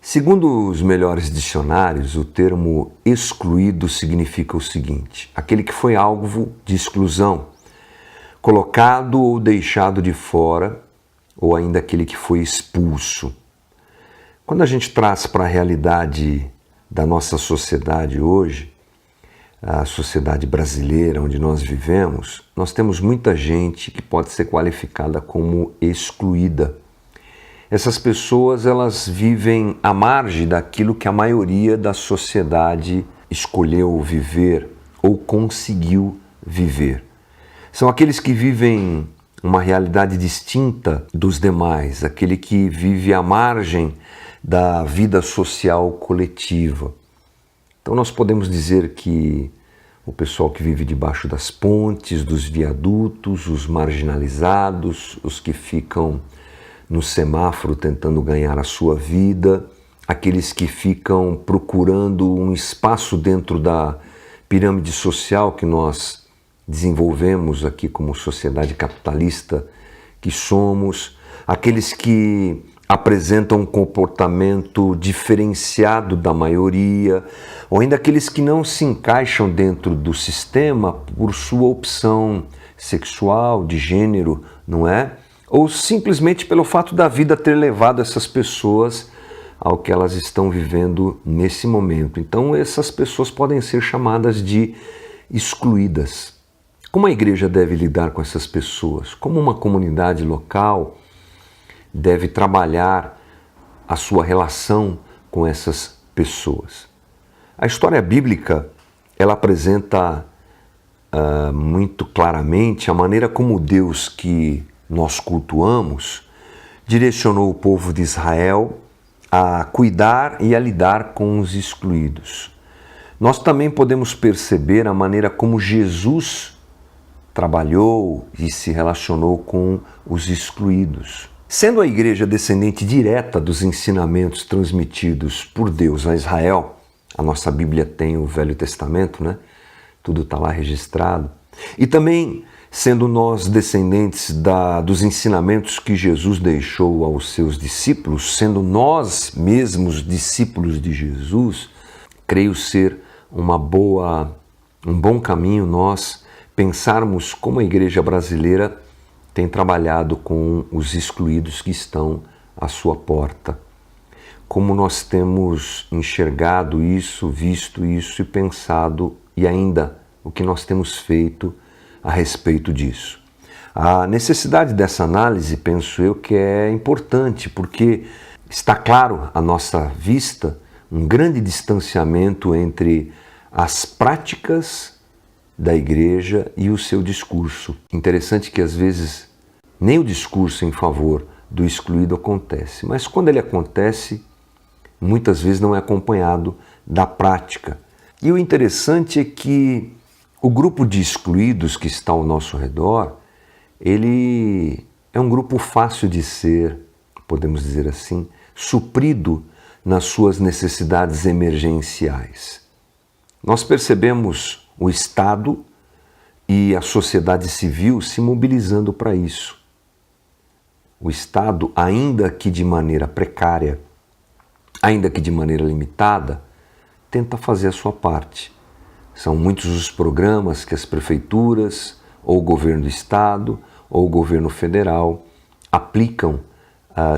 Segundo os melhores dicionários, o termo excluído significa o seguinte: aquele que foi alvo de exclusão, colocado ou deixado de fora, ou ainda aquele que foi expulso. Quando a gente traz para a realidade da nossa sociedade hoje, a sociedade brasileira onde nós vivemos, nós temos muita gente que pode ser qualificada como excluída. Essas pessoas, elas vivem à margem daquilo que a maioria da sociedade escolheu viver ou conseguiu viver. São aqueles que vivem uma realidade distinta dos demais, aquele que vive à margem da vida social coletiva. Então nós podemos dizer que o pessoal que vive debaixo das pontes, dos viadutos, os marginalizados, os que ficam no semáforo tentando ganhar a sua vida, aqueles que ficam procurando um espaço dentro da pirâmide social que nós desenvolvemos aqui como sociedade capitalista que somos, aqueles que apresentam um comportamento diferenciado da maioria, ou ainda aqueles que não se encaixam dentro do sistema por sua opção sexual, de gênero, não é? Ou simplesmente pelo fato da vida ter levado essas pessoas ao que elas estão vivendo nesse momento. Então essas pessoas podem ser chamadas de excluídas. Como a igreja deve lidar com essas pessoas? Como uma comunidade local deve trabalhar a sua relação com essas pessoas? A história bíblica, ela apresenta muito claramente a maneira como Deus que nós cultuamos direcionou o povo de Israel a cuidar e a lidar com os excluídos. Nós também podemos perceber a maneira como Jesus trabalhou e se relacionou com os excluídos. Sendo a igreja descendente direta dos ensinamentos transmitidos por Deus a Israel, a nossa Bíblia tem o Velho Testamento, né? Tudo está lá registrado. E também sendo nós descendentes dos ensinamentos que Jesus deixou aos seus discípulos, sendo nós mesmos discípulos de Jesus, creio ser um bom caminho nós pensarmos como a igreja brasileira tem trabalhado com os excluídos que estão à sua porta. Como nós temos enxergado isso, visto isso e pensado, e ainda o que nós temos feito a respeito disso. A necessidade dessa análise, penso eu, que é importante, porque está claro à nossa vista um grande distanciamento entre as práticas da igreja e o seu discurso. Interessante que às vezes nem o discurso em favor do excluído acontece, mas quando ele acontece, muitas vezes não é acompanhado da prática. E o interessante é que o grupo de excluídos que está ao nosso redor, ele é um grupo fácil de ser, podemos dizer assim, suprido nas suas necessidades emergenciais. Nós percebemos o Estado e a sociedade civil se mobilizando para isso. O Estado, ainda que de maneira precária, ainda que de maneira limitada, tenta fazer a sua parte. São muitos os programas que as prefeituras, ou o governo do estado, ou o governo federal aplicam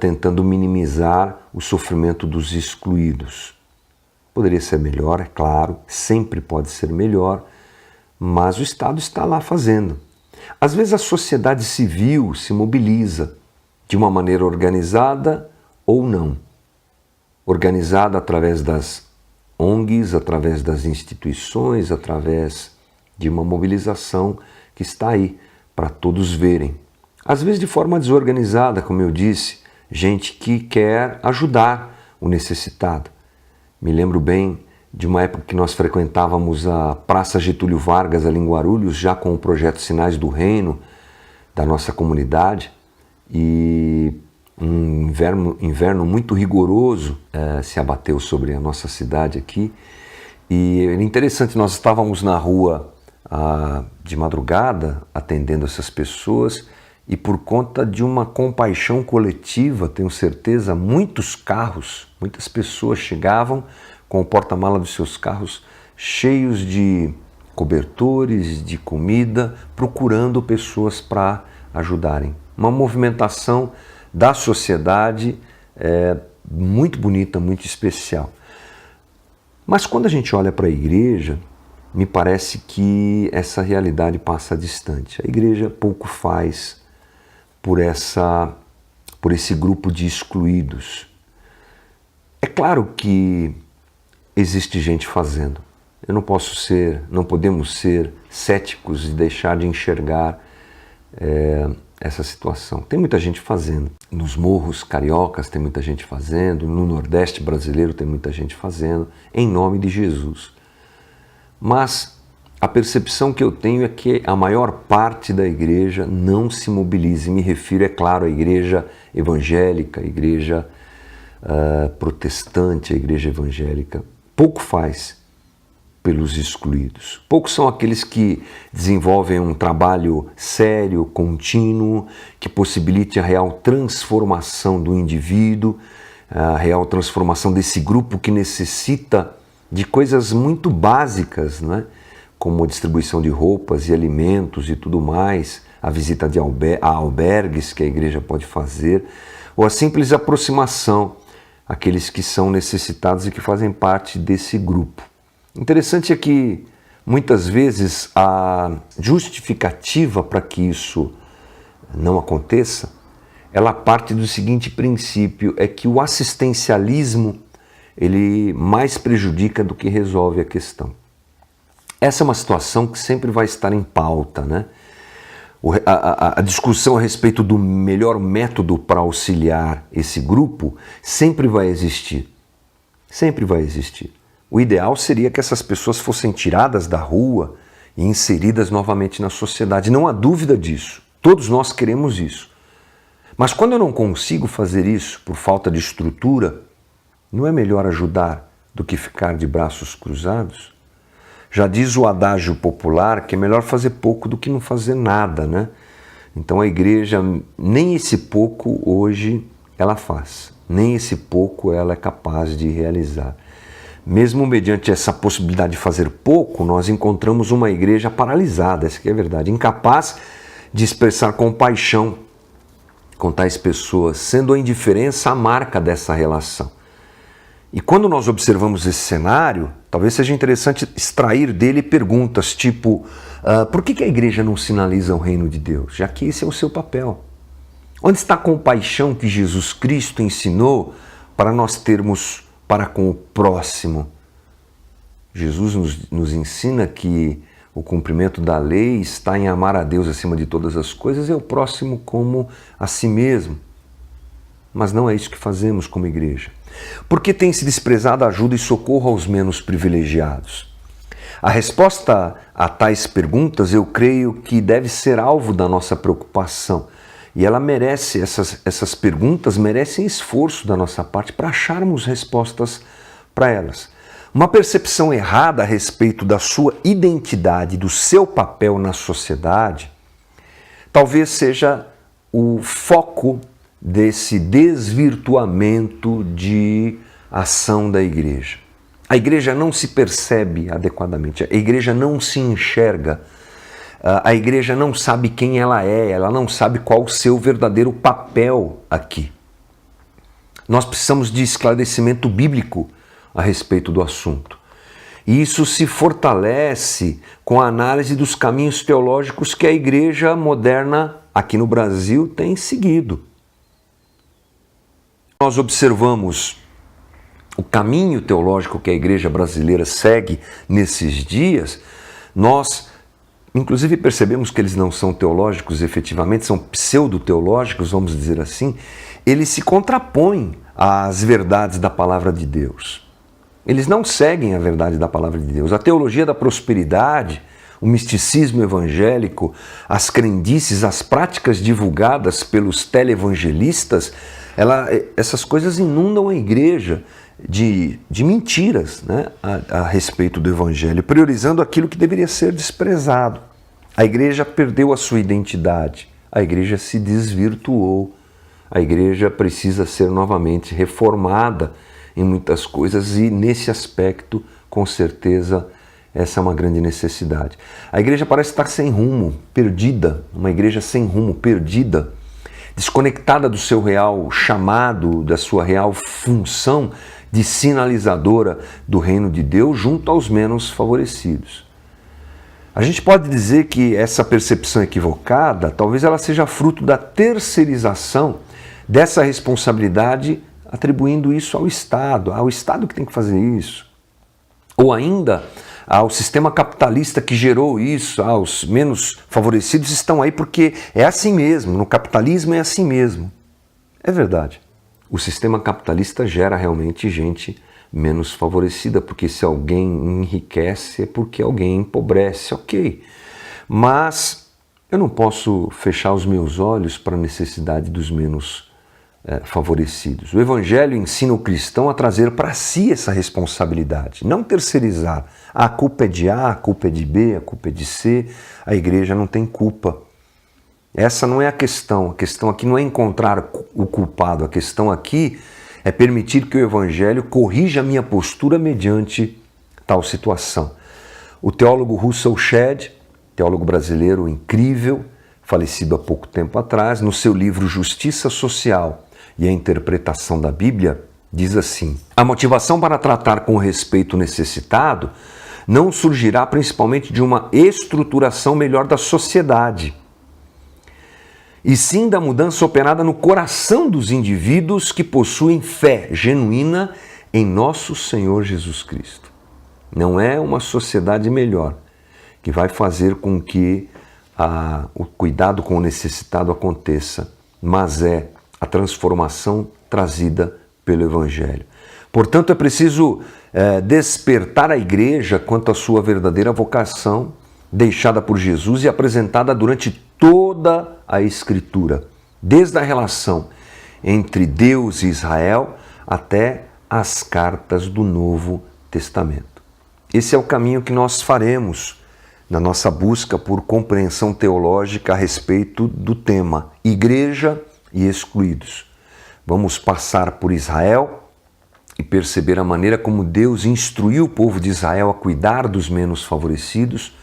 tentando minimizar o sofrimento dos excluídos. Poderia ser melhor, é claro, sempre pode ser melhor, mas o Estado está lá fazendo. Às vezes a sociedade civil se mobiliza de uma maneira organizada ou não. Organizada através das ONGs, através das instituições, através de uma mobilização que está aí para todos verem. Às vezes de forma desorganizada, como eu disse, gente que quer ajudar o necessitado. Me lembro bem de uma época que nós frequentávamos a Praça Getúlio Vargas ali em Guarulhos, já com o projeto Sinais do Reino da nossa comunidade, e um inverno muito rigoroso se abateu sobre a nossa cidade aqui. E é interessante, nós estávamos na rua de madrugada atendendo essas pessoas e por conta de uma compaixão coletiva, tenho certeza, muitos carros, muitas pessoas chegavam com o porta-mala dos seus carros cheios de cobertores, de comida, procurando pessoas para ajudarem. Uma movimentação da sociedade muito bonita, muito especial. Mas quando a gente olha para a igreja, me parece que essa realidade passa distante. A igreja pouco faz por esse grupo de excluídos. É claro que existe gente fazendo. Não podemos ser céticos e deixar de enxergar essa situação. Tem muita gente fazendo. Nos morros cariocas tem muita gente fazendo, no Nordeste brasileiro tem muita gente fazendo, em nome de Jesus. Mas a percepção que eu tenho é que a maior parte da igreja não se mobiliza. Me refiro, é claro, à igreja evangélica, à igreja protestante, à igreja evangélica. Pouco faz pelos excluídos. Poucos são aqueles que desenvolvem um trabalho sério, contínuo, que possibilite a real transformação do indivíduo, a real transformação desse grupo que necessita de coisas muito básicas, né? Como a distribuição de roupas e alimentos e tudo mais, a visita a albergues que a igreja pode fazer, ou a simples aproximação àqueles que são necessitados e que fazem parte desse grupo. Interessante é que, muitas vezes, a justificativa para que isso não aconteça, ela parte do seguinte princípio, é que o assistencialismo ele mais prejudica do que resolve a questão. Essa é uma situação que sempre vai estar em pauta, né? A discussão a respeito do melhor método para auxiliar esse grupo sempre vai existir. Sempre vai existir. O ideal seria que essas pessoas fossem tiradas da rua e inseridas novamente na sociedade. Não há dúvida disso. Todos nós queremos isso. Mas quando eu não consigo fazer isso por falta de estrutura, não é melhor ajudar do que ficar de braços cruzados? Já diz o adágio popular que é melhor fazer pouco do que não fazer nada, né? Então a igreja, nem esse pouco hoje ela faz, nem esse pouco ela é capaz de realizar. Mesmo mediante essa possibilidade de fazer pouco, nós encontramos uma igreja paralisada, essa que é a verdade, incapaz de expressar compaixão com tais pessoas, sendo a indiferença a marca dessa relação. E quando nós observamos esse cenário, talvez seja interessante extrair dele perguntas tipo, por que a igreja não sinaliza o reino de Deus? Já que esse é o seu papel. Onde está a compaixão que Jesus Cristo ensinou para nós termos para com o próximo? Jesus nos ensina que o cumprimento da lei está em amar a Deus acima de todas as coisas e o próximo como a si mesmo. Mas não é isso que fazemos como igreja. Por que tem se desprezado a ajuda e socorro aos menos privilegiados? A resposta a tais perguntas eu creio que deve ser alvo da nossa preocupação. E ela merece, essas perguntas merecem esforço da nossa parte para acharmos respostas para elas. Uma percepção errada a respeito da sua identidade, do seu papel na sociedade, talvez seja o foco desse desvirtuamento de ação da igreja. A igreja não se percebe adequadamente, a igreja não se enxerga, a igreja não sabe quem ela não sabe qual o seu verdadeiro papel aqui. Nós precisamos de esclarecimento bíblico a respeito do assunto. E isso se fortalece com a análise dos caminhos teológicos que a igreja moderna aqui no Brasil tem seguido. Nós observamos o caminho teológico que a igreja brasileira segue nesses dias, nós inclusive percebemos que eles não são teológicos efetivamente, são pseudo-teológicos, vamos dizer assim, eles se contrapõem às verdades da palavra de Deus. Eles não seguem a verdade da palavra de Deus. A teologia da prosperidade, o misticismo evangélico, as crendices, as práticas divulgadas pelos televangelistas, essas coisas inundam a igreja de mentiras, né, a respeito do evangelho, priorizando aquilo que deveria ser desprezado. A igreja perdeu a sua identidade, a igreja se desvirtuou. A igreja precisa ser novamente reformada em muitas coisas e, nesse aspecto, com certeza, essa é uma grande necessidade. A igreja parece estar sem rumo, perdida, uma igreja sem rumo, perdida, desconectada do seu real chamado, da sua real função de sinalizadora do reino de Deus junto aos menos favorecidos. A gente pode dizer que essa percepção equivocada, talvez ela seja fruto da terceirização dessa responsabilidade, atribuindo isso ao Estado que tem que fazer isso. Ou ainda ao sistema capitalista que gerou isso, os menos favorecidos estão aí porque é assim mesmo, no capitalismo é assim mesmo. É verdade. O sistema capitalista gera realmente gente menos favorecida, porque se alguém enriquece é porque alguém empobrece, ok. Mas eu não posso fechar os meus olhos para a necessidade dos menos favorecidos. O Evangelho ensina o cristão a trazer para si essa responsabilidade, não terceirizar. A culpa é de A, a culpa é de B, a culpa é de C, a igreja não tem culpa. Essa não é a questão aqui não é encontrar o culpado, a questão aqui é permitir que o Evangelho corrija a minha postura mediante tal situação. O teólogo Russell Shedd, teólogo brasileiro incrível, falecido há pouco tempo atrás, no seu livro Justiça Social e a Interpretação da Bíblia, diz assim: a motivação para tratar com respeito o necessitado não surgirá principalmente de uma estruturação melhor da sociedade, e sim da mudança operada no coração dos indivíduos que possuem fé genuína em nosso Senhor Jesus Cristo. Não é uma sociedade melhor que vai fazer com que o cuidado com o necessitado aconteça, mas é a transformação trazida pelo Evangelho. Portanto, é preciso despertar a igreja quanto à sua verdadeira vocação, deixada por Jesus e apresentada durante toda a Escritura, desde a relação entre Deus e Israel até as cartas do Novo Testamento. Esse é o caminho que nós faremos na nossa busca por compreensão teológica a respeito do tema Igreja e Excluídos. Vamos passar por Israel e perceber a maneira como Deus instruiu o povo de Israel a cuidar dos menos favorecidos.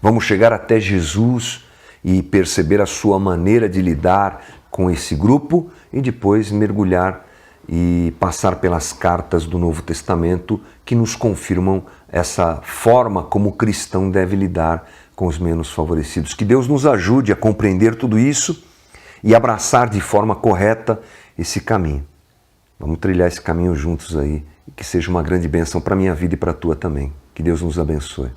Vamos chegar até Jesus e perceber a sua maneira de lidar com esse grupo e depois mergulhar e passar pelas cartas do Novo Testamento que nos confirmam essa forma como o cristão deve lidar com os menos favorecidos. Que Deus nos ajude a compreender tudo isso e abraçar de forma correta esse caminho. Vamos trilhar esse caminho juntos aí e que seja uma grande bênção para a minha vida e para a tua também. Que Deus nos abençoe.